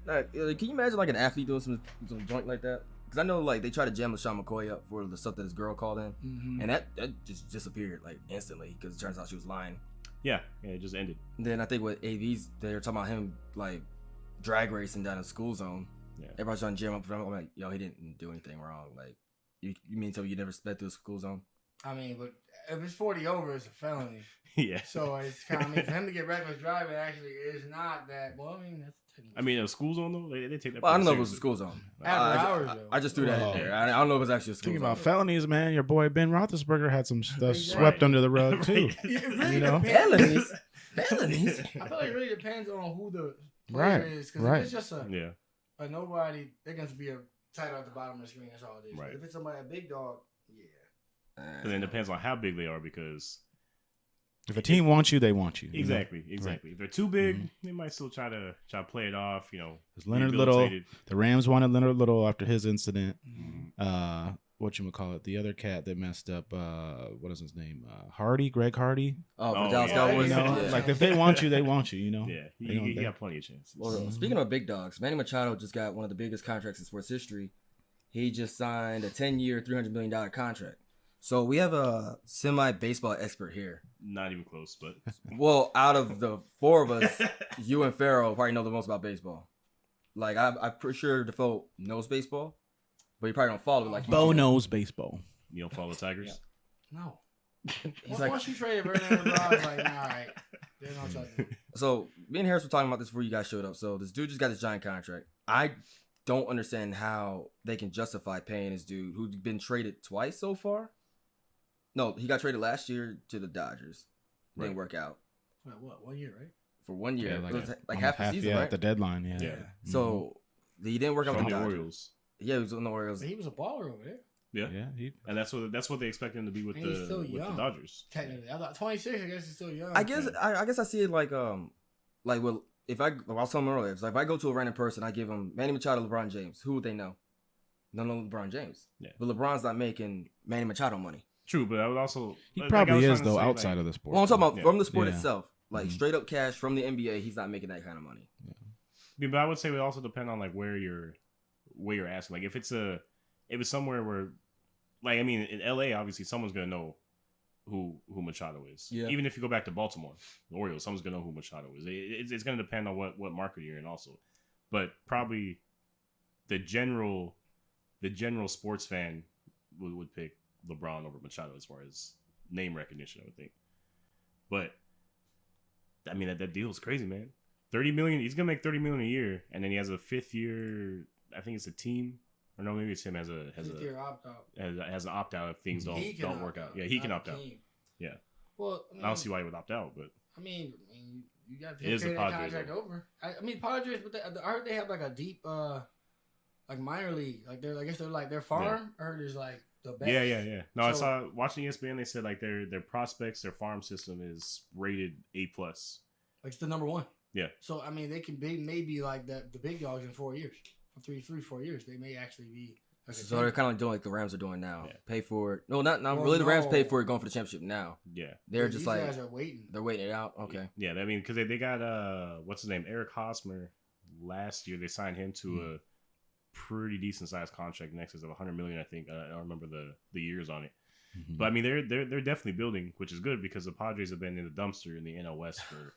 Can you imagine like an athlete doing some joint like that? Because I know like they tried to jam LaShawn McCoy up for the stuff that his girl called in, and that just disappeared like instantly because it turns out she was lying. Yeah, it just ended. And then I think with AVs, they were talking about him like drag racing down in school zone. Yeah. Everybody's trying to jam up for him. I'm like, yo, he didn't do anything wrong. Like, you mean to tell me you never sped through a school zone? I mean, but if it's 40 over, it's a felony. Yeah. So it's kind of, for him to get reckless driving actually is not that. Well, I mean, that's. A school zone though, they take that. Well, I don't know if it was a school zone. After hours, I just threw that in there. I don't know if it's actually a school Thinking zone. about felonies, man. Your boy Ben Roethlisberger had some stuff swept under the rug too. Really you know, felonies. I feel like it really depends on who the player is. Because if it's just a nobody, they're going to be a title at the bottom of the screen. That's all it is. Right. If it's somebody, a big dog, And then it depends on how big they are because if a team wants you, they want you. Exactly. Right. If they're too big, they might still try to play it off. You know, Leonard Little. The Rams wanted Leonard Little after his incident. The other cat that messed up. What is his name? Greg Hardy. For Dallas Cowboys. You know, like if they want you, they want you. You know. Yeah, he got plenty of chances. Well, speaking of big dogs, Manny Machado just got one of the biggest contracts in sports history. He just signed a 10-year, $300 million contract. So we have a semi-baseball expert here. Not even close, but well, out of the four of us, you and Farrell probably know the most about baseball. Like I'm pretty sure Defoe knows baseball, but he probably don't follow it like Bo knows baseball. You don't follow the Tigers? Yeah. No. He's like, once you traded Verlander, I was like, all right, there's no trouble. So me and Harris were talking about this before you guys showed up. So this dude just got this giant contract. I don't understand how they can justify paying this dude who's been traded twice so far. No, he got traded last year to the Dodgers. Didn't work out. Wait, what? 1 year, right? For 1 year. Yeah, it was like half the season, right? at the deadline, yeah. Mm-hmm. So he didn't work out with the Dodgers. Orioles. Yeah, he was on the Orioles. But he was a baller over there. Yeah. And that's what they expect him to be with the Dodgers. Technically, I thought 26. I guess he's still young. I guess I see it like if I was telling him earlier, it's like if I go to a random person, I give him Manny Machado, LeBron James. Who would they know? None of LeBron James. Yeah. But LeBron's not making Manny Machado money. True, but I would also he probably is though outside of the sport. Well, I'm talking about from the sport itself, like straight up cash from the NBA. He's not making that kind of money. Yeah, but I would say it would also depend on like where you're asking. Like if it's somewhere where, like I mean, in LA, obviously someone's gonna know who Machado is. Yeah. Even if you go back to Baltimore, the Orioles, someone's gonna know who Machado is. It's gonna depend on what market you're in also, but probably the general sports fan would pick LeBron over Machado as far as name recognition, I would think. But I mean that deal is crazy, man. $30 million. He's gonna make $30 million a year, and then he has a 5th year. I think it's a team, or no, maybe it's him has an opt out if things don't work out. Yeah, he can opt out. Yeah. Well, I don't see why he would opt out, but I mean, you got to carry that contract over. I mean, Padres, but I heard they have like a deep, like minor league. Like I guess they're like their farm. I heard is like. Yeah. No, I saw watching ESPN. They said like their prospects, their farm system is rated A+. Like it's the number one. Yeah. So I mean, they may be like the big dogs in 4 years, 4 years. They may actually be. Like so they're kind of like doing like the Rams are doing now. Yeah. Pay for it. No, not really. The Rams pay for it going for the championship now. Yeah. They're just these like guys are waiting. They're waiting it out. Okay. Yeah. I mean, because they got what's his name, Eric Hosmer. Last year they signed him to a pretty decent sized contract in excess of $100 million, I think. I don't remember the years on it, but I mean they're definitely building, which is good because the Padres have been in the dumpster in the NL West for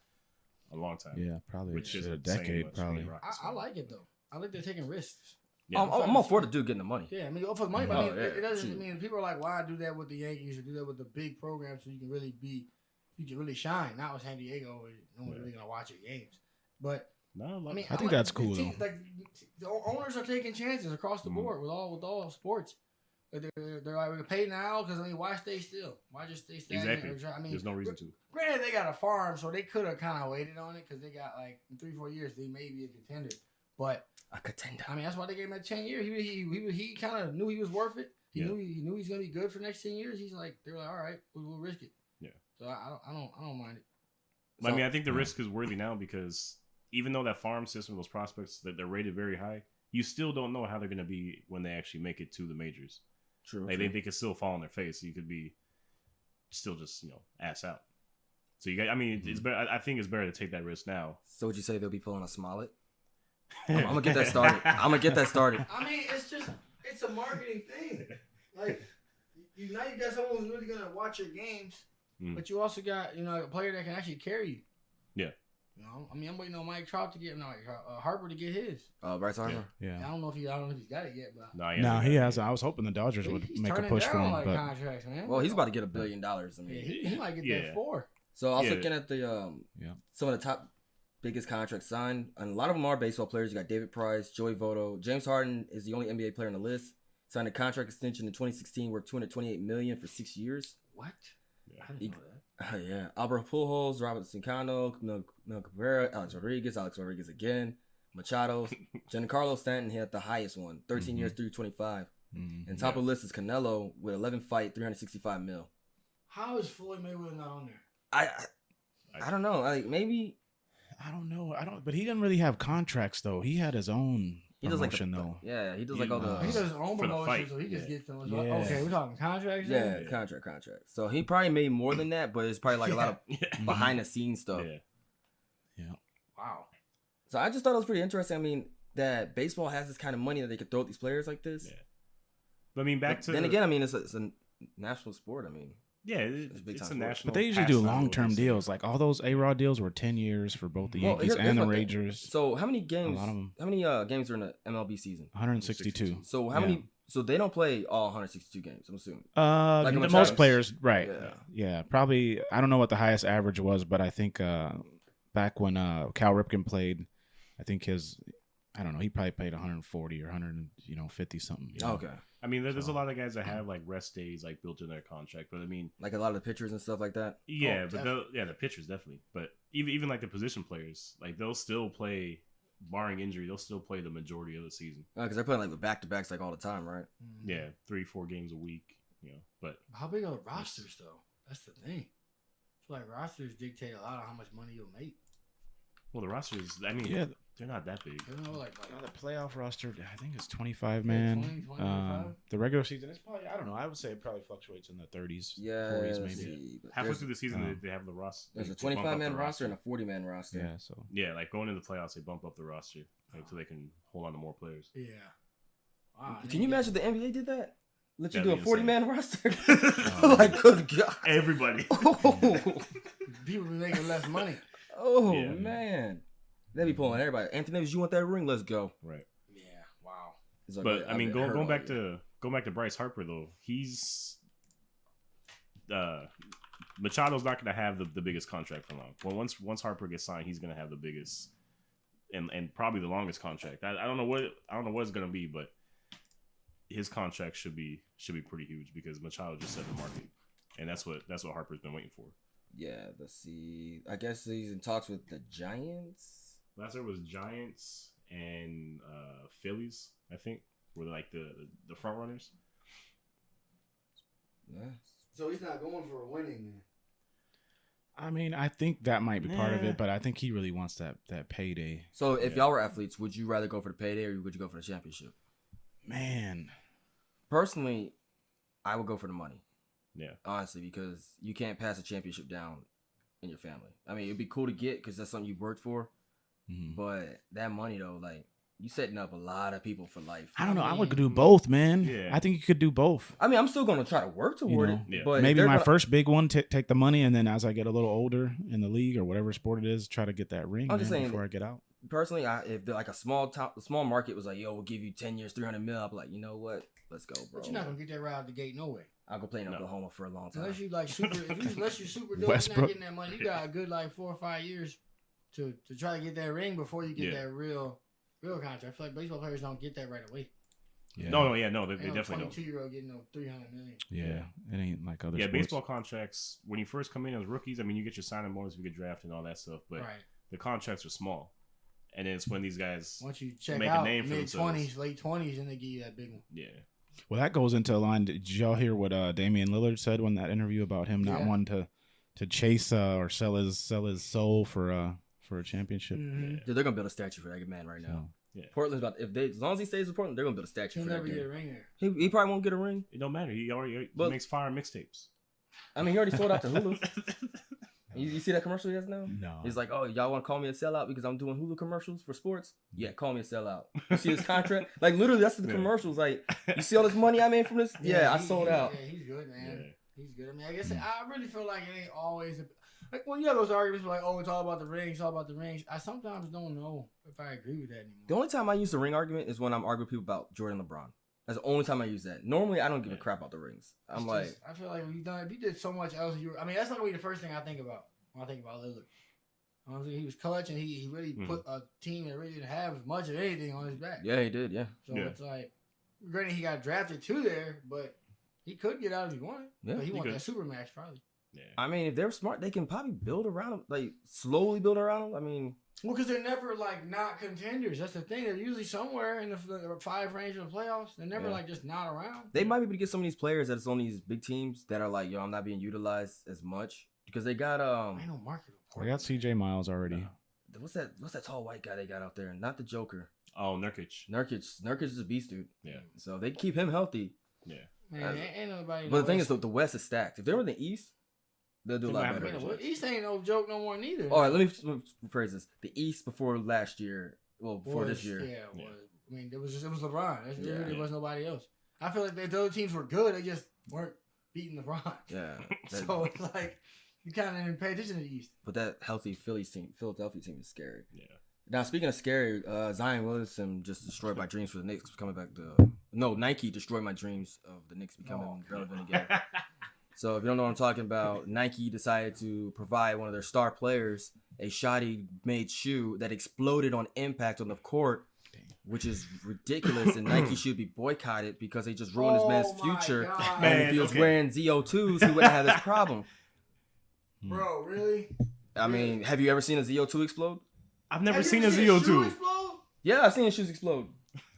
a long time. Yeah, probably which is a decade. Probably. I like it though. I like they're taking risks. Yeah. I'm all for the dude getting the money. Yeah, I mean, for the money, but I mean, it doesn't. I mean, people are like, why do that with the Yankees or do that with the big programs so you can really shine? Not with San Diego, where no one's really gonna watch your games, but. No, I mean, I think that's cool though. Like the owners are taking chances across the board with all sports. They're like, we're paid now because I mean, why stay still? Why just stay stagnant? Exactly. I mean, there's no reason to. Granted, they got a farm, so they could have kind of waited on it because they got like in 3-4 years they may be a contender. But a contender. I mean, that's why they gave him that 10 years. He kind of knew he was worth it. He knew he's gonna be good for the next 10 years. He's like, they were like, all right, we'll risk it. Yeah. So I don't mind it. But, I mean, I think the risk is worthy now because. Even though that farm system, those prospects, that they're rated very high, you still don't know how they're going to be when they actually make it to the majors. True. Like they could still fall on their face. You could be still just ass out. So you got. I mean, it's better. I think it's better to take that risk now. So would you say they'll be pulling a Smollett? I'm gonna get that started. I mean, it's a marketing thing. Like, now you got someone who's really gonna watch your games, but you also got a player that can actually carry you. Yeah. I mean, I'm waiting on Harper to get his. Bryce Harper. Yeah. I don't know if he's got it yet, but no, he has. I was hoping the Dodgers would make a push for him, but contracts, man. Well, he's about to get $1 billion. I mean, he might get that 4. So I was looking at the some of the top biggest contracts signed, and a lot of them are baseball players. You got David Price, Joey Votto, James Harden is the only NBA player on the list. Signed a contract extension in 2016 worth $228 million for 6 years. What? Yeah. I didn't know that. Yeah, Albert Pujols, Robinson Cano, Mel Cabrera, Alex Rodriguez again, Machado, Giancarlo Stanton hit the highest one, 13 years, 325. And top of the list is Canelo with 11 fight, 365 mil. How is Floyd Mayweather not on there? I don't know. Like maybe I don't know. But he didn't really have contracts though. He had his own. He does promotion, like though. Yeah, he does like all the. He does his own promotion, so he just gets them. Yeah. Okay, we're talking contracts. Yeah, contract. So he probably made more than that, but it's probably like a lot of behind the scenes stuff. Yeah. Wow. So I just thought it was pretty interesting. I mean, that baseball has this kind of money that they could throw at these players like this. Yeah. But I mean, then again, I mean, it's a national sport. I mean. Yeah, it's a national. But they usually do long-term deals. Like all those A-Rod deals were 10 years for both the Yankees and the Rangers. So how many games? How many games are in the MLB season? 162. So how many? So they don't play all 162 games. I'm assuming. Like most players, right? Yeah, probably. I don't know what the highest average was, but I think back when Cal Ripken played, I think I don't know. He probably played 140 or 150 something. Okay. I mean, there's a lot of guys that have like rest days like built in their contract, but I mean, like a lot of the pitchers and stuff like that. Yeah, the pitchers definitely, but even like the position players, like they'll still play, barring injury, they'll still play the majority of the season. Because they're playing like back to backs like all the time, right? Yeah, 3-4 games a week. But how big are the rosters though? That's the thing. I feel like rosters dictate a lot of how much money you'll make. Well, the rosters, I mean, they're not that big. The playoff roster, I think it's 25 man. 25? The regular season is probably, I don't know. I would say it probably fluctuates in the 30s, 40s maybe. Halfway through the season, they have the roster. There's a 25-man roster and a 40-man roster. Yeah, so like going into the playoffs, they bump up the roster so they can hold on to more players. Yeah. Wow, can you imagine if the NBA did that? Let you do a 40-man roster? Like, good God. Everybody. People be making less money. Man. They be pulling everybody. Anthony Davis, you want that ring? Let's go. Right. Yeah. Wow. Like, but I mean, going back to Bryce Harper though, he's Machado's not going to have the biggest contract for long. Well, once Harper gets signed, he's going to have the biggest and probably the longest contract. I don't know what it's going to be, but his contract should be pretty huge because Machado just set the market, and that's what Harper's been waiting for. Yeah. Let's see. I guess he's in talks with the Giants. Last year was Giants and Phillies, I think, were like the front runners. Yeah. So he's not going for a winning then. I mean, I think that might be part of it, but I think he really wants that payday. So if y'all were athletes, would you rather go for the payday or would you go for the championship? Man. Personally, I would go for the money. Yeah. Honestly, because you can't pass a championship down in your family. I mean, it'd be cool to get because that's something you worked for. But that money though, like you setting up a lot of people for life. I don't know. I would do both, man. Yeah. I think you could do both. I mean, I'm still gonna try to work toward it. Yeah. But maybe my first big one, take the money, and then as I get a little older in the league or whatever sport it is, try to get that ring. I'm just saying before I get out. Personally, if like a small market was like, yo, we'll give you 10 years, 300 mil, I'd be like, you know what? Let's go, bro. But you're not gonna get that right out the gate, no way. I'll go play in Oklahoma for a long time. Unless you like unless you're super dope, you're not getting that money. You got a good like 4 or 5 years to try to get that ring before you get that real contract. I feel like baseball players don't get that right away. Yeah. No, they definitely don't. 22-year-old getting $300 million. Yeah, it ain't like other sports. Baseball contracts, when you first come in as rookies, I mean, you get your signing bonus, you get drafted and all that stuff, but the contracts are small. And then it's when these guys once you check make out a name for themselves. Mid-20s, late 20s, and they give you that big one. Yeah. Well, that goes into a line. Did y'all hear what Damian Lillard said when that interview about him not wanting to chase or sell his soul for a championship? Dude, they're gonna build a statue for that man right now. So. Yeah. Portland's as long as he stays with Portland, they're gonna build a statue. He'll for never that get dude. a ring there. He probably won't get a ring. It don't matter. He makes fire mixtapes. I mean, he already sold out to Hulu. You see that commercial he has now? No. He's like, oh, y'all want to call me a sellout because I'm doing Hulu commercials for sports? Yeah, call me a sellout. You see his contract? Like, literally, that's the commercials. Like, you see all this money I made from this? Yeah, I sold out. Yeah, he's good, man. Yeah. He's good. I mean, I guess I really feel like it ain't always like when you have those arguments like, oh, it's all about the rings, it's all about the rings. I sometimes don't know if I agree with that anymore. The only time I use the ring argument is when I'm arguing with people about Jordan and LeBron. That's the only time I use that. Normally, I don't give a crap about the rings. I feel like if you did so much else, that's not really the first thing I think about when I think about Lillard. Honestly, he was clutch and he really put a team that really didn't have much of anything on his back. Yeah, he did. Yeah. So it's like, granted, he got drafted to there, but he could get out if he wanted. Yeah, but he wanted that supermax probably. Yeah. I mean, if they're smart, they can probably build around him, like slowly build around him. I mean, well, because they're never like not contenders. That's the thing. They're usually somewhere in the 5 range of the playoffs. They're never like just not around. They might be able to get some of these players that's on these big teams that are like, yo, I'm not being utilized as much because they got I know market report. They got CJ Miles already. What's that tall white guy they got out there? Not the Joker. Oh, Nurkic. Nurkic is a beast, dude. Yeah. So they keep him healthy. Yeah. Man, ain't nobody. But the thing is, the West is stacked. If they were in the East, they'll do a lot better. The East ain't no joke no more neither. All right, let me rephrase this. The East before last year, before this year. Yeah, I mean, it was LeBron. There was nobody else. I feel like the other teams were good. They just weren't beating LeBron. Yeah. So it's like you kind of didn't pay attention to the East. But that healthy Philadelphia team is scary. Yeah. Now, speaking of scary, Zion Williamson just destroyed my dreams for the Knicks coming back to... No, Nike destroyed my dreams of the Knicks becoming relevant again. So if you don't know what I'm talking about, Nike decided to provide one of their star players a shoddy-made shoe that exploded on impact on the court, which is ridiculous, and Nike should be boycotted because they just ruined this man's future. And if he was wearing ZO2s, he wouldn't have this problem. Bro, really? I mean, have you ever seen a ZO2 explode? I've never seen a ZO2. Yeah, I've seen his shoes explode.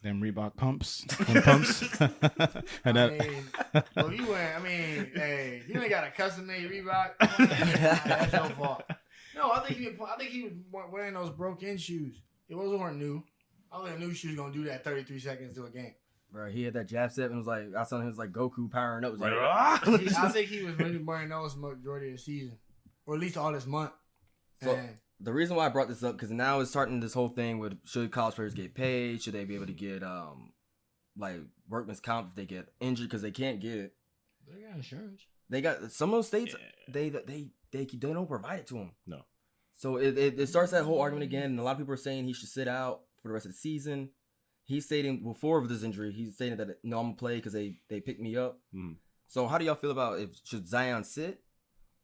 Them Reebok pumps. Well, hey, you ain't got a custom made Reebok. That's your fault. No, I think he was wearing those broke-in shoes. It weren't new. I don't think a new shoe's gonna do that 33 seconds to a game. Bro, he had that jab step and was like, I saw him was like Goku powering up. It was like, I think he was really wearing those majority of the season, or at least all this month. So, the reason why I brought this up, because now it's starting this whole thing with should college players get paid? Should they be able to get like workman's comp if they get injured because they can't get it? They got insurance. They got some of those states. They don't provide it to them. No. So it starts that whole argument again, and a lot of people are saying he should sit out for the rest of the season. He's stating before of this injury, he's saying that no, I'm gonna play because they picked me up. Mm-hmm. So how do y'all feel about should Zion sit?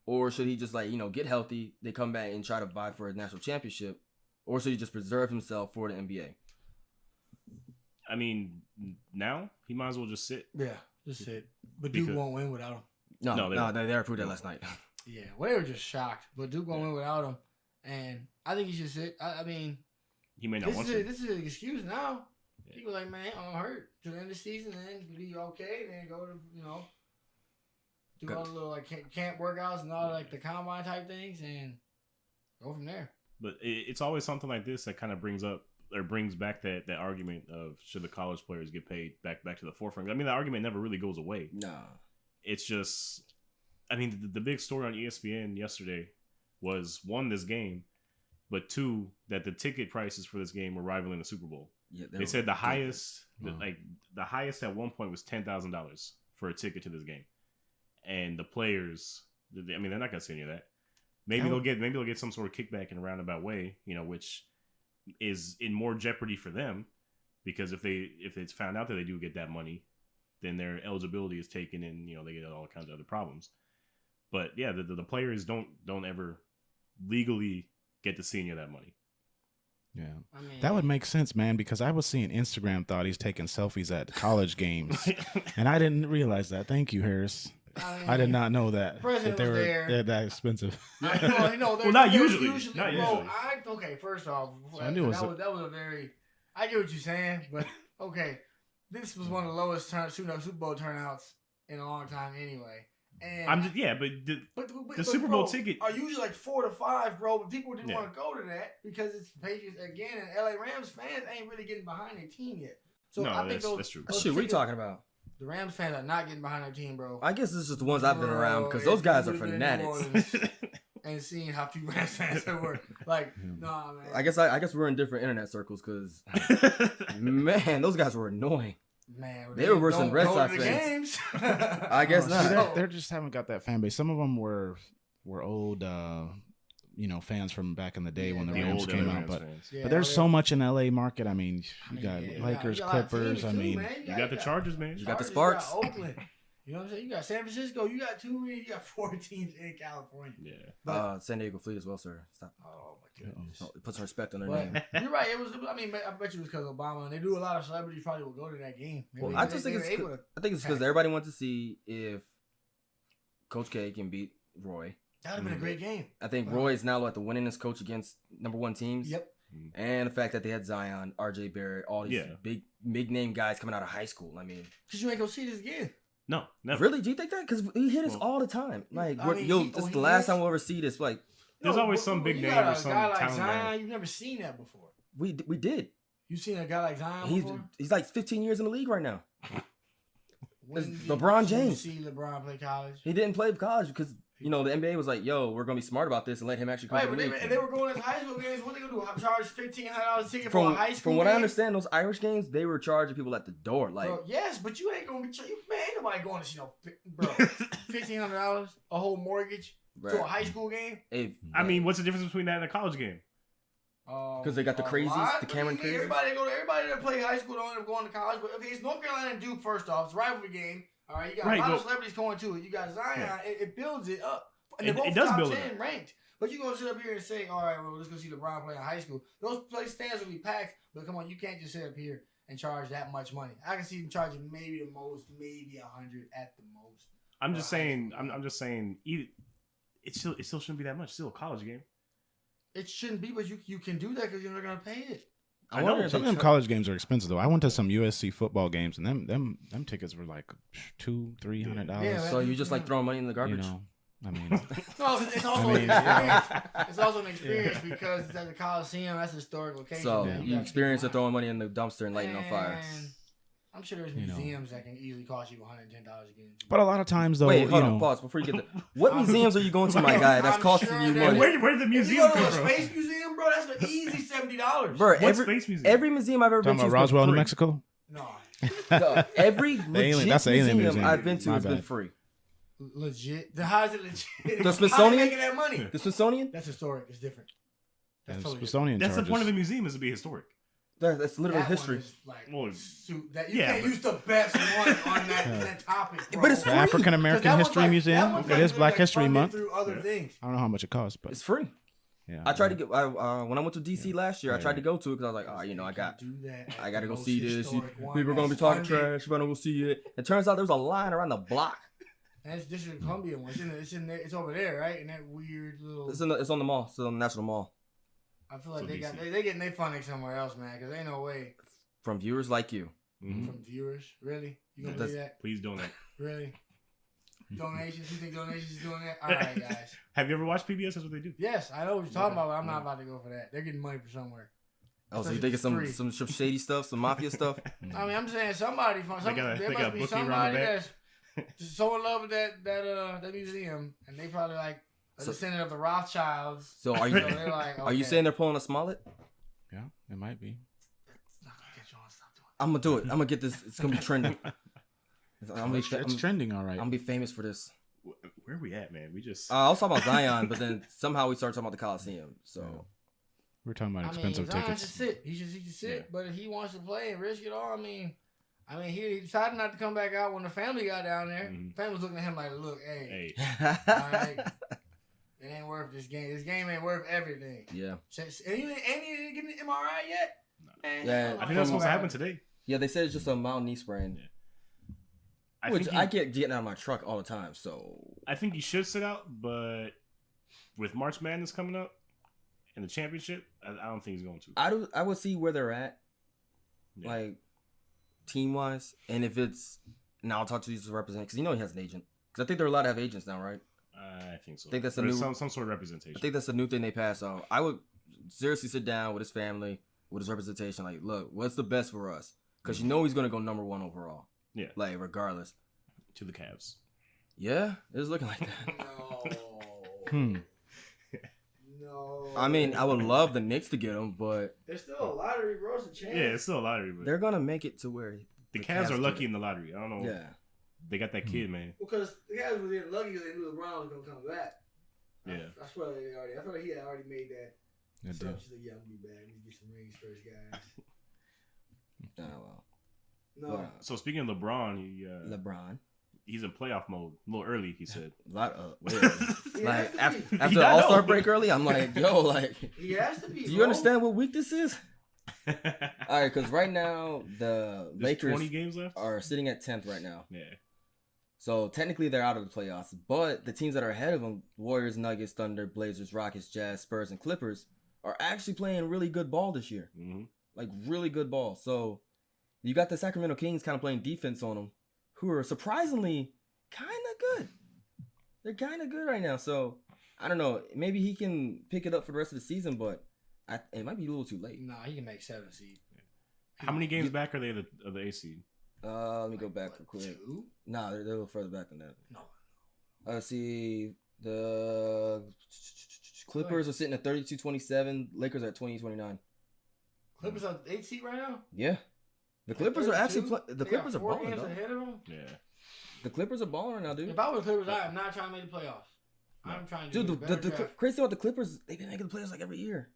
Or should he just get healthy, they come back and try to vie for a national championship? Or should he just preserve himself for the NBA? I mean, now he might as well just sit. Yeah, just sit. But Duke won't win without him. No, they proved that last night. Yeah, well, they were just shocked. But Duke won't win without him. And I think he should sit. I mean, he may not want to. This is an excuse now. Yeah. People like, man, I'm hurt to the end of the season, then be okay, then go to, do all the little camp workouts and all the combine type things and go from there. But it's always something like this that kind of brings back that argument of should the college players get paid back to the forefront. I mean, the argument never really goes away. Nah. It's just, I mean, the big story on ESPN yesterday was, one, this game, but two, that the ticket prices for this game were rivaling the Super Bowl. Yeah, they said the highest at one point was $10,000 for a ticket to this game. And the players, I mean, they're not gonna say any of that. Maybe they'll get some sort of kickback in a roundabout way, which is in more jeopardy for them, because if it's found out that they do get that money, then their eligibility is taken and they get all kinds of other problems. But yeah, the players don't ever legally get to see any of that money. Yeah, I mean, that would make sense, man, because I was seeing Instagram thought he's taking selfies at college games, and I didn't realize that. Thank you, Harris. I did not know that they were that expensive. Well, not usually. Not usually. Okay, first off, I knew that was a very. I get what you're saying, but okay, this was one of the lowest Super Bowl turnouts in a long time, anyway. And the Super Bowl ticket are usually like 4 to 5, bro. But people didn't want to go to that because it's Patriots again, and LA Rams fans ain't really getting behind their team yet. So no, I think that's true. Shit, what are you talking about? The Rams fans are not getting behind their team, bro. I guess this is just the ones I've been around because those guys are fanatics. and seeing how few Rams fans there were. Like, nah, man. I guess we're in different internet circles because, man, those guys were annoying. Man, they were worse than Red Sox fans. I guess not. They just haven't got that fan base. Some of them were old, fans from back in the day when the Rams came out. But there's so much in LA market. I mean, you got Lakers, Clippers. I mean, you got the Chargers, man. You got the Sparks. You got Oakland. You know what I'm saying? You got San Francisco. You got you got 4 teams in California. Yeah. But, San Diego Fleet as well, sir. Stop. Oh my goodness. Put some respect on their name. You're right. It was. I mean, I bet you it was because of Obama, and they do a lot of celebrities probably will go to that game. Well, I think it's because everybody wants to see if Coach K can beat Roy. That would have been a great game. I think Roy is now like the winningest coach against number 1 teams. Yep. And the fact that they had Zion, RJ Barrett, all these big name guys coming out of high school. I mean, because you ain't gonna see this again. No, never. Really? Do you think that? Because he hit us all the time. Like, this is the last time we'll ever see this. Like, there's always some big name or some guy like talent Zion. guy. You've never seen that before. We did. You seen a guy like Zion before? He's like 15 years in the league right now. It's LeBron James. See LeBron play college. He didn't play college because the NBA was like, "Yo, we're gonna be smart about this and let him actually come to the league." And they were going to high school games. What they gonna do? Charge $1,500 ticket for a high school? From what game? I understand, those Irish games they were charging people at the door. Like, bro, yes, but you ain't gonna be. Man, ain't nobody going to see $1,500 a whole mortgage to a high school game. I mean, what's the difference between that and a college game? Because they got the crazies, the Cameron crazies. Everybody that play high school don't end up going to college. But okay, it's North Carolina and Duke first off. It's a rivalry game. All right, you got a lot of celebrities going to it. You got Zion. Yeah. It builds it up. And it does build it up. Ranked. But you gonna sit up here and say, all right, well, let's go see LeBron play in high school. Those place stands will be packed. But come on, you can't just sit up here and charge that much money. I can see them charging maybe the most, maybe 100 at the most. I'm just saying. It still shouldn't be that much. Still a college game. It shouldn't be, but you can do that because you're not gonna pay it. I know some of them college games are expensive though. I went to some USC football games and them tickets were like $200-$300. Yeah, so you just like throwing money in the garbage? I mean, no, it's also an experience. It's also an experience because it's at the Coliseum. That's a historic location. So you experience of throwing money in the dumpster and lighting on fire. I'm sure there's museums that can easily cost you $110 to get into. But a lot of times, though, wait, hold on, pause before you get there. What museums are you going to, my guy? That's costing you money. Where did the museum come from? Space Museum, bro. That's an easy $70. Bro, Space museum? Every museum I've ever been to. Talking about Roswell, New Mexico. No. Every legit museum I've been to has been free. Legit? How is it legit? The Smithsonian? How are they making that money? The Smithsonian? That's historic. It's different. That's totally Smithsonian. That's the point of the museum is to be historic. That's literally history. You can't use the best one on that topic, bro. But it's free. The African American History Museum. It is Black History Month. Through other things. I don't know how much it costs, but it's free. Yeah, I tried to get when I went to DC last year. I tried to go to it because I was like, I got to go see this. People are gonna be talking trash, but I'm gonna go see it. It turns out there's a line around the block. That's District of Columbia one. It's over there, right? In that weird little. It's on the mall. It's on the National Mall. I feel like they getting their funding somewhere else, man. Because ain't no way. From viewers like you. Mm-hmm. From viewers, really? You gonna do that? Please donate. Really? Donations? You think donations is doing that? All right, guys. Have you ever watched PBS? That's what they do. Yes, I know what you're talking about, but I'm not about to go for that. They're getting money from somewhere. Oh, so you think it's some shady stuff, some mafia stuff? I mean, I'm saying somebody from there must be somebody that's just so in love with that museum, and they probably like a descendant of the Rothschilds. So are you? They're like, are you saying they're pulling a Smollett? Yeah, it might be. I'm gonna do it. I'm gonna get this. It's gonna be trending. It's trending, all right. I'm gonna be famous for this. Where are we at, man? We just. I was talking about Zion, but then somehow we started talking about the Coliseum. So we're talking about expensive Zion tickets. Should sit. He should sit. But if he wants to play and risk it all, I mean, he decided not to come back out when the family got down there. Mm-hmm. Family was looking at him like, "Look, hey. All right, it ain't worth this game. This game ain't worth everything." Yeah. And you didn't get an MRI yet? No. Man, yeah. I think that's supposed to happen today. Yeah, they said it's just a mild knee sprain. Yeah. I get getting out of my truck all the time, so I think he should sit out, but with March Madness coming up and the championship, I don't think he's going to. I would see where they're at, like team wise, and if it's now I'll talk to these representatives because he has an agent. Because I think they're allowed to have agents now, right? I think so. I think that's some sort of representation. I think that's a new thing they passed on. I would seriously sit down with his family, with his representation. Like, look, what's the best for us? Because he's going to go number 1 overall. Yeah. Like, regardless. To the Cavs. Yeah, it's looking like that. No. No. I mean, I would love the Knicks to get him, but There's still a lottery, bro. It's a chance. Yeah, it's still a lottery, but they're gonna make it to where the Cavs are lucky in the lottery. I don't know. Yeah, They got that kid, man. Because the Cavs were getting lucky because they knew LeBron was gonna come back. Yeah. I swear I feel like he had already made that. Good So deal. she's like, yeah, I'm gonna be back. Let me get some rings first, guys. oh well. No. So speaking of LeBron, LeBron. he's in playoff mode. A little early, he said. Like He after has the All Star break early, I'm like, yo, like, He has to be. do you understand what week this is? All right, because right now the There's Lakers 20 games left. are sitting at 10th right now. Yeah. So technically they're out of the playoffs, but the teams that are ahead of them, Warriors, Nuggets, Thunder, Blazers, Rockets, Jazz, Spurs, and Clippers, are actually playing really good ball this year. Mm-hmm. Like really good ball. So you got the Sacramento Kings kind of playing defense on them, who are surprisingly kind of good. They're kind of good right now. So I don't know. Maybe he can pick it up for the rest of the season, but it might be a little too late. Nah, he can make 7 seed. How many games back are they of the A seed? Let me go back real quick. 2? Nah, they're a little further back than that. No. See, the Clippers are sitting at 32-27. Lakers are at 20-29. Clippers on 8 seed right now? Yeah. The Clippers are actually the Clippers are balling, games dog. ahead of them? Yeah. The Clippers are balling right now, dude. If I was the Clippers, I am not trying to make the playoffs. I'm trying to Dude, the crazy thing about the Clippers, they've been making the playoffs like every year.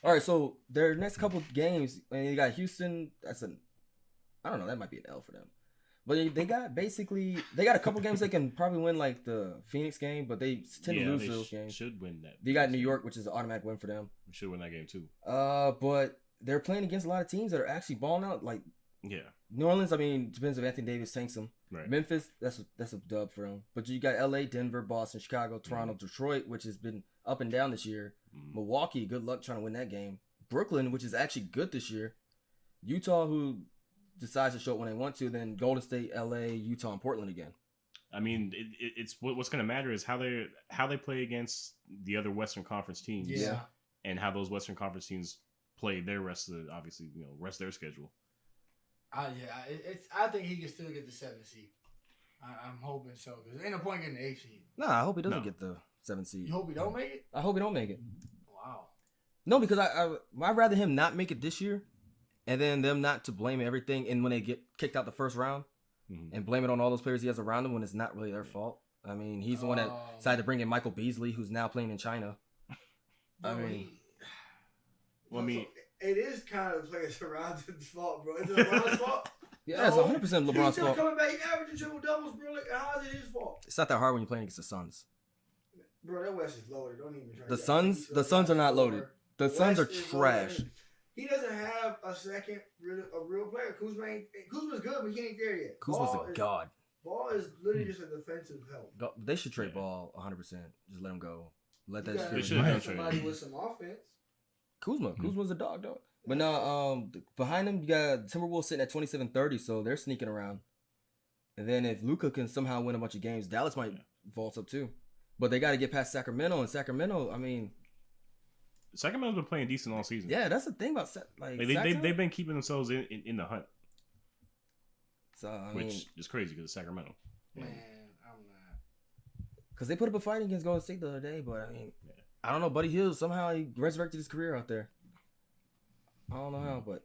All right, so their next couple games, and you got Houston. I don't know, that might be an L for them. But they got a couple games they can probably win, like the Phoenix game, but they tend to lose those games. Should win that. They got New York, which is an automatic win for them. We should win that game too. But they're playing against a lot of teams that are actually balling out. Like New Orleans, I mean, depends if Anthony Davis tanks them. Right. Memphis, that's a dub for them. But you got LA, Denver, Boston, Chicago, Toronto, Detroit, which has been up and down this year. Milwaukee, good luck trying to win that game. Brooklyn, which is actually good this year. Utah, who decides to show up when they want to. Then Golden State, LA, Utah, and Portland again. I mean, it's what's going to matter is how they play against the other Western Conference teams. Yeah. And how those Western Conference teams play their rest of their schedule. I think he can still get the 7 seed. I'm hoping so because there ain't no point getting the 8 seed. Nah, I hope he doesn't get the 7 seed. You hope he don't make it? I hope he don't make it. Wow. No, because I'd rather him not make it this year, and then them not to blame everything, and when they get kicked out the first round, and blame it on all those players he has around him when it's not really their fault. I mean, he's the one that decided to bring in Michael Beasley, who's now playing in China. It is kind of the players around his fault, bro. Is it LeBron's fault? Yeah, it's 100% LeBron's He's fault. coming back, averaging triple doubles, bro. Like, how is it his fault? It's not that hard when you're playing against the Suns. Bro, that West is loaded. Don't even try. The Suns are not loaded. The Suns are trash. He doesn't have a real player. Kuzma's good, but he ain't there yet. Kuzma's a god. Ball is literally just a defensive help. They should trade Ball 100%. Just let him go. Let that They spirit. should have somebody with some offense. Kuzma's a dog. But now, behind him, you got Timberwolves sitting at 27-30, so they're sneaking around. And then if Luka can somehow win a bunch of games, Dallas might vault up too. But they got to get past Sacramento, and Sacramento, I mean, Sacramento's been playing decent all season. Yeah, that's the thing about they've been keeping themselves in the hunt. So which is crazy because of Sacramento. Man, I'm not. Because they put up a fight against Golden State the other day, but I mean, I don't know. Buddy Hield somehow he resurrected his career out there. I don't know how, but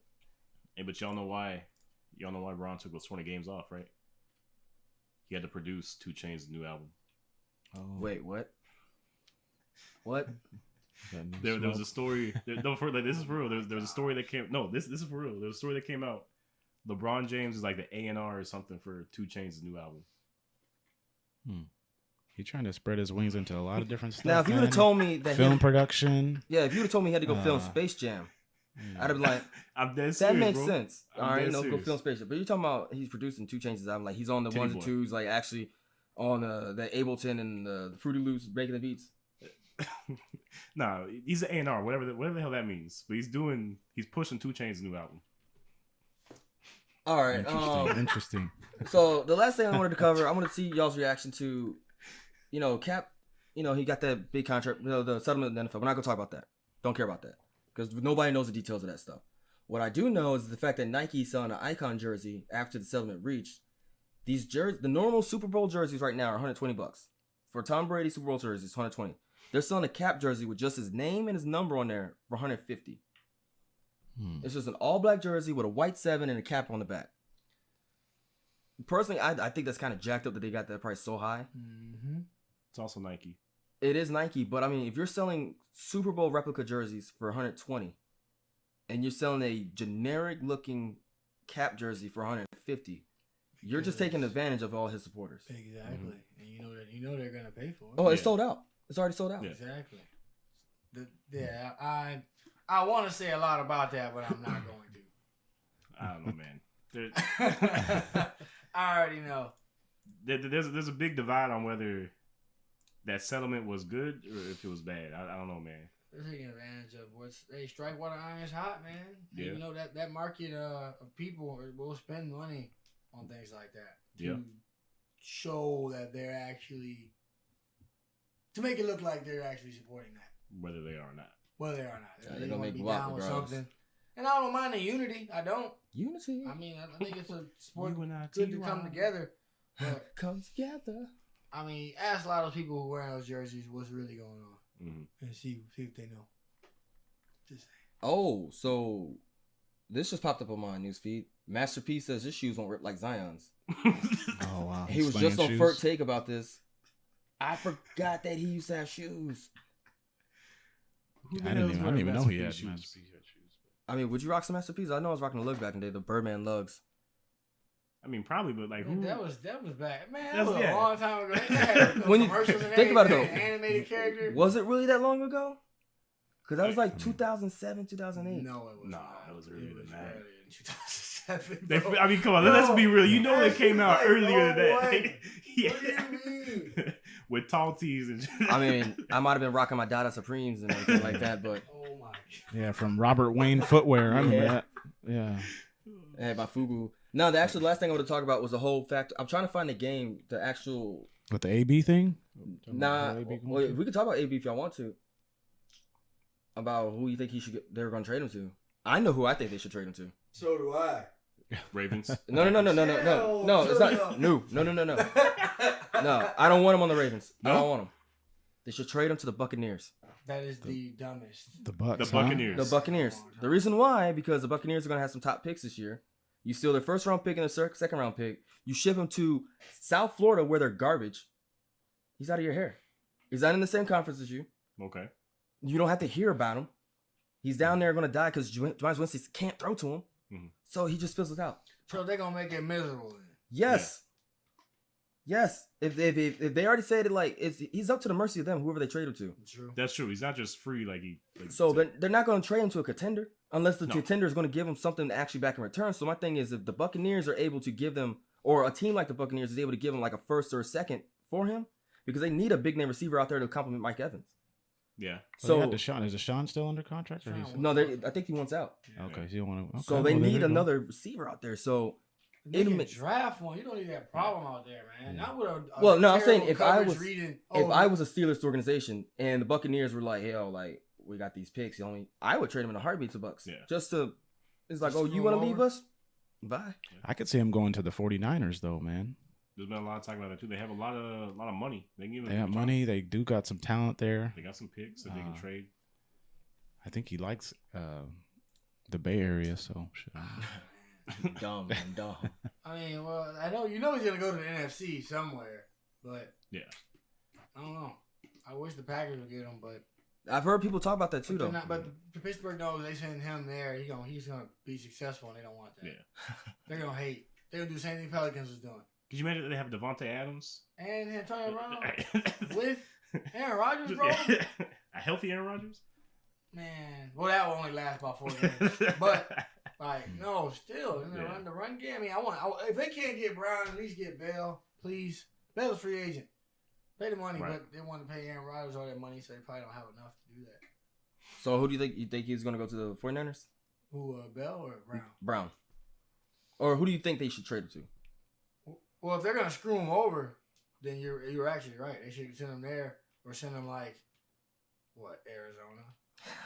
but y'all know why? Y'all know why Ron took those 20 games off, right? He had to produce 2 Chainz's new album. Oh. Wait, what? What? There was a story. This is for real. There was a story that came. No, this is for real. There was a story that came out. LeBron James is like the A&R or something for 2 Chainz's new album. He's trying to spread his wings into a lot of different stuff. Now, if you would have told me that film production, if you would have told me he had to go film Space Jam, I'd have been like, I'm dead serious, that makes bro. sense. All right, go film Space Jam. But you're talking about he's producing 2 Chainz's album, like he's on the Titty ones boy. and twos, like actually on the Ableton and the Fruity Loops breaking the beats. Nah, he's an A&R, whatever the hell that means. But he's pushing 2 Chainz's new album. All right, interesting. So the last thing I wanted to cover, I want to see y'all's reaction to, Cap. He got that big contract, the settlement with the NFL. We're not gonna talk about that. Don't care about that because nobody knows the details of that stuff. What I do know is the fact that Nike selling an Icon jersey after the settlement reached. These jerseys, the normal Super Bowl jerseys right now are $120. For Tom Brady Super Bowl jerseys, $120. They're selling a cap jersey with just his name and his number on there for $150. It's just an all-black jersey with a white 7 and a cap on the back. Personally, I think that's kind of jacked up that they got that price so high. Mm-hmm. It's also Nike. It is Nike, but I mean, if you're selling Super Bowl replica jerseys for $120, and you're selling a generic-looking cap jersey for $150, you're just taking advantage of all his supporters. Exactly, and you know they're gonna pay for it. Oh, it's sold out. It's already sold out. Yeah. Exactly. I want to say a lot about that, but I'm not going to. I don't know, man. I already know. There's a big divide on whether that settlement was good or if it was bad. I don't know, man. They're taking advantage of they strike while the iron's hot, man. Yeah. And you know that market of people will spend money on things like that to show that they're actually, to make it look like they're actually supporting that. Whether they are or not. Whether they are not. They're gonna make be guap down with regardless. something. And I don't mind the unity. I don't. Unity. I mean, I think it's a sport You and I, good to come together. But Come together. I mean, ask a lot of people who wearing those jerseys what's really going on, and see if they know. Just saying. Oh, so this just popped up on my news feed. Masterpiece says his shoes won't rip like Zion's. Oh wow. He was Slinging just on shoes. Furt Take about this. I forgot that he used to have shoes. I didn't even know he had shoes. I mean, would you rock some Masterpiece? I know I was rocking the lugs back in the day, the Birdman lugs. I mean, probably, but like, Man, who? that was bad. Man, that That's- was yeah. a long time ago. They had When you commercials and think about it, everything, though, animated character. Was it really that long ago? Because that was like 2007, 2008. No, it was Nah, not. it was earlier than that. earlier than 2007. They, bro. I mean, come on, let's be real. You know they came out Like, earlier than no that. way. Yeah. What do you mean? With tall tees and I mean, I might have been rocking my Dada Supremes and everything like that, but Oh my. Yeah, from Robert Wayne Footwear. I remember that. Yeah. I had my Fubu. No, the last thing I wanted to talk about was the whole fact. I'm trying to find the game, the actual. With the AB thing? Nah, AB going well, to? we could talk about AB if y'all want to. About who you think he should get. They're going to trade him to. I know who I think they should trade him to. So do I. Ravens. No. It's not. No. No, I don't want him on the Ravens. I don't want him. They should trade him to the Buccaneers. That is the dumbest. The Bucks. The Buccaneers. The Buccaneers. The reason why, because the Buccaneers are going to have some top picks this year. You steal their first round pick and their second round pick. You ship him to South Florida where they're garbage. He's out of your hair. He's not in the same conference as you. Okay. You don't have to hear about him. He's down there going to die because Jameis Winston can't throw to him. Mhm. So he just fizzles out. So they're gonna make it miserable then. Yes. Yes. If they already said it, like he's up to the mercy of them, whoever they trade him to. True. That's true. He's not just free like he. Like, So they're not going to trade him to a contender unless the No. contender is going to give him something to actually back in return. So my thing is, if the Buccaneers are able to give them, or a team like the Buccaneers is able to give him like a first or a second for him, because they need a big name receiver out there to complement Mike Evans. yeah. So So Deshaun, is Deshaun still under contract? Or he's, no, I think he wants out. okay, so you don't want to. So they need another receiver out there. So They can It'll- draft one. You don't need that problem out there, man. Not with a Well, no, I'm saying terrible if I coverage was- reading. if I was a Steelers organization and the Buccaneers were like, hell, like we got these picks, I would trade him in a heartbeat to Bucks. Yeah. Just to, it's like, Just oh, screw you want him to leave over? us? Bye. I could see him going to the 49ers though, man. There's been a lot of talk about that too. They have a lot of money. They can give They got money. They do got some talent there. They got some picks that they can trade. I think he likes the Bay Area, so shit. Dumb. I mean, well, I know he's gonna go to the NFC somewhere, but Yeah. I don't know. I wish the Packers would get him, but I've heard people talk about that too, they're though. not, but Pittsburgh knows they send him there. He's gonna be successful, and they don't want that. Yeah. They're gonna hate. They're gonna do the same thing Pelicans was doing. Could you imagine that they have Devontae Adams And Antonio Brown with Aaron Rodgers, bro. A healthy Aaron Rodgers? Man, well, that will only last about 4 games. But like, no, still in the run game. I mean, if they can't get Brown, at least get Bell, please. Bell's a free agent. Pay the money, Right. but they want to pay Aaron Rodgers all that money, so they probably don't have enough to do that. So who do you think? You think he's going to go to the 49ers? Who, Bell or Brown? Brown. Or who do you think they should trade him to? Well, if they're gonna screw him over, then you're actually right. They should send him there or send him like Arizona.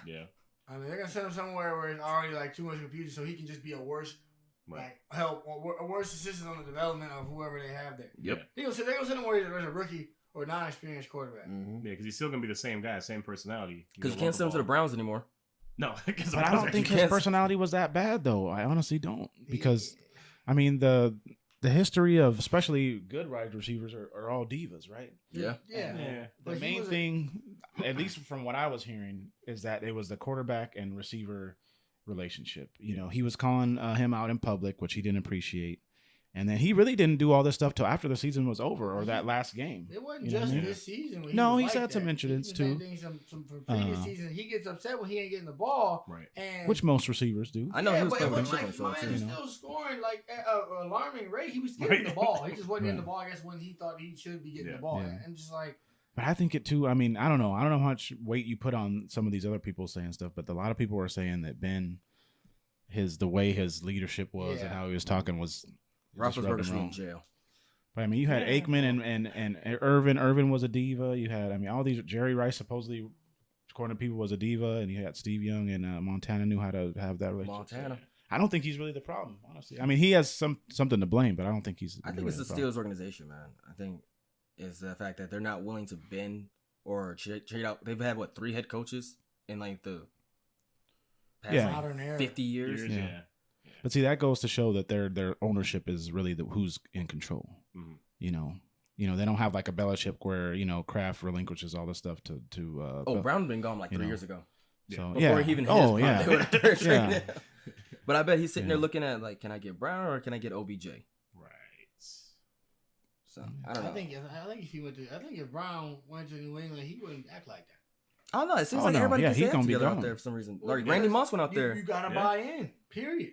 Yeah. I mean, they're gonna send him somewhere where it's already like too much confusion, so he can just be a worse help or a worse assistant on the development of whoever they have there. Yep. They're gonna send him where there's a rookie or non-experienced quarterback. Yeah, because he's still gonna be the same guy, same personality. Because you can't send him to the Browns anymore. No, because But I don't think his personality was that bad, though. I honestly don't, because I mean the history of especially good wide receivers are all divas, right? Yeah. The main thing, at least from what I was hearing, is that it was the quarterback and receiver relationship. You know, he was calling him out in public, which he didn't appreciate. And then he really didn't do all this stuff till after the season was over or that last game. It wasn't just this season. No, he's had some incidents too. Some previous season, he gets upset when he ain't getting the ball, right? And which most receivers do. I know he was playing with like, him too. Still scoring like at an alarming rate. He was getting the ball. He just wasn't getting the ball. I guess when he thought he should be getting the ball, and just like. But I think it too. I mean, I don't know how much weight you put on some of these other people saying stuff, but a lot of people were saying that Ben, the way his leadership was and how he was talking was. Roethlisberger should be in jail. But I mean, you had Aikman and Irvin. Irvin was a diva. You had, I mean, all these. Jerry Rice supposedly, according to people, was a diva, and you had Steve Young and Montana knew how to have that relationship. Montana. I don't think he's really the problem, honestly. I mean, he has something to blame, but I don't think he's. I think it's the Steelers organization, man. I think it's the fact that they're not willing to bend or trade out. They've had 3 head coaches in like the past 50 years. Yeah. But see, that goes to show that their ownership is really who's in control. Mm-hmm. You know, they don't have like a Belichick where Kraft relinquishes all this stuff to. Brown been gone like 3 years ago. So before he even hit his prime, they But I bet he's sitting there looking at like, can I get Brown or can I get OBJ? Right. So I don't know. I think if Brown went to New England, he wouldn't act like that. I don't know. It seems like everybody gets together out there for some reason. Well, like Randy Moss went out there. You gotta buy in. Period.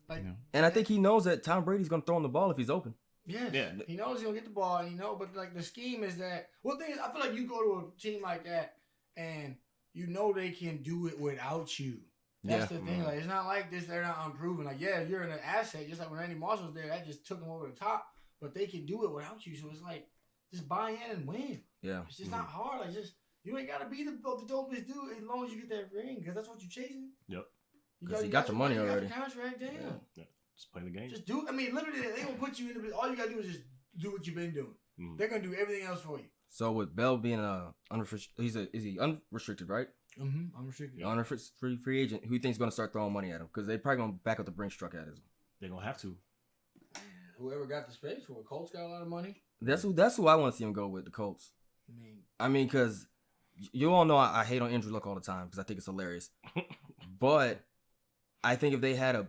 Like, and I think he knows that Tom Brady's gonna throw him the ball if he's open. Yes. Yeah. He knows he's gonna get the ball, and but like the scheme is that thing is, I feel like you go to a team like that and they can do it without you. That's the thing. Like it's not like this, they're not unproven. Like, you're an asset, just like when Randy Moss was there, that just took him over the top. But they can do it without you. So it's like just buy in and win. Yeah. It's just not hard. Like you ain't gotta be the dopest dude as long as you get that ring, because that's what you're chasing. Yep. Because he got the money already. You got the contract, damn. Yeah. Just play the game. Just do. I mean, literally, they gonna put you in the. All you gotta do is just do what you've been doing. Mm. They're gonna do everything else for you. So with Bell being unrestricted, is he unrestricted, right? Mm-hmm. Unrestricted. Unrestricted free agent. Who you think's gonna start throwing money at him? Because they probably gonna back up the Brinks truck at him. They're gonna have to. Whoever got the space, the Colts got a lot of money. That's who I want to see him go with, the Colts. I mean, because you all know I hate on Andrew Luck all the time because I think it's hilarious. But I think if they had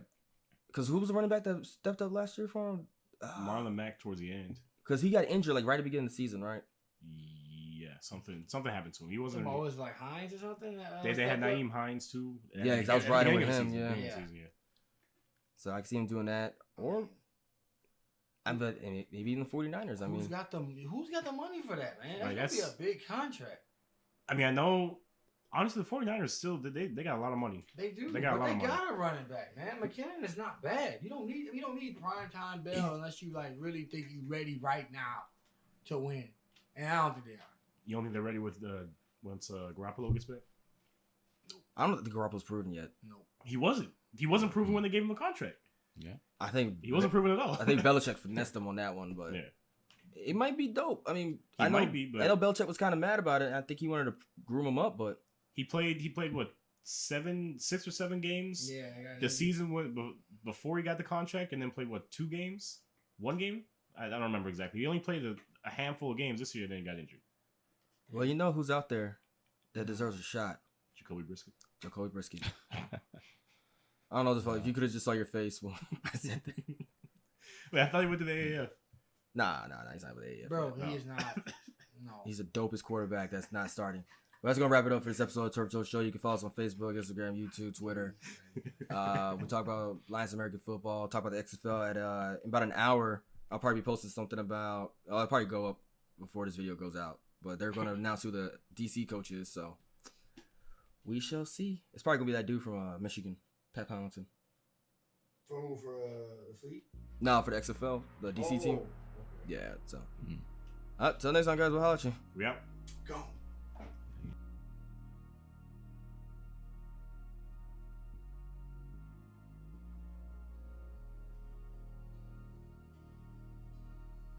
because who was the running back that stepped up last year for him? Marlon Mack towards the end. Because he got injured like right at the beginning of the season, right? Yeah, something happened to him. He wasn't. It was like Hines or something. They had Naeem Hines too. Yeah, because I was riding with him. Yeah. So I can see him doing that, or but maybe even the 49ers. I mean, who's got the money for that, man? That's gonna be a big contract. I mean, I know. Honestly, the 49ers still they got a lot of money. They do. They got a running back, man. McKinnon is not bad. You don't need primetime Bell unless you like really think you're ready right now to win. And I don't think they are. You don't think they're ready with once Garoppolo gets back? I don't think Garoppolo's proven yet. No, he wasn't. He wasn't proven when they gave him the contract. Yeah, I think he wasn't proven at all. I think Belichick finessed him on that one, but it might be dope. I mean, I know Belichick was kind of mad about it. And I think he wanted to groom him up, but he played what 6 or 7 games. Yeah, the season went before he got the contract, and then played what 2 games, 1 game. I don't remember exactly. He only played a handful of games this year, then he got injured. Well, you know who's out there that deserves a shot? Jacoby Brissett. I don't know if you could have just saw your face when I said that. Wait, I thought he went to the AAF. Nah, he's not with the AAF. Bro, he is not. No. He's the dopest quarterback that's not starting. Well, that's going to wrap it up for this episode of Turf Joe Show. You can follow us on Facebook, Instagram, YouTube, Twitter. We talk about Lions American football, talk about the XFL. In about an hour, I'll probably be posting something about... I'll probably go up before this video goes out. But they're going to announce who the DC coach is, so... We shall see. It's probably going to be that dude from Michigan, Pat Hamilton. For who? For the Fleet? No, for the XFL, the DC team. Yeah, so... Till next time, guys. We'll holler at you. We out. Go.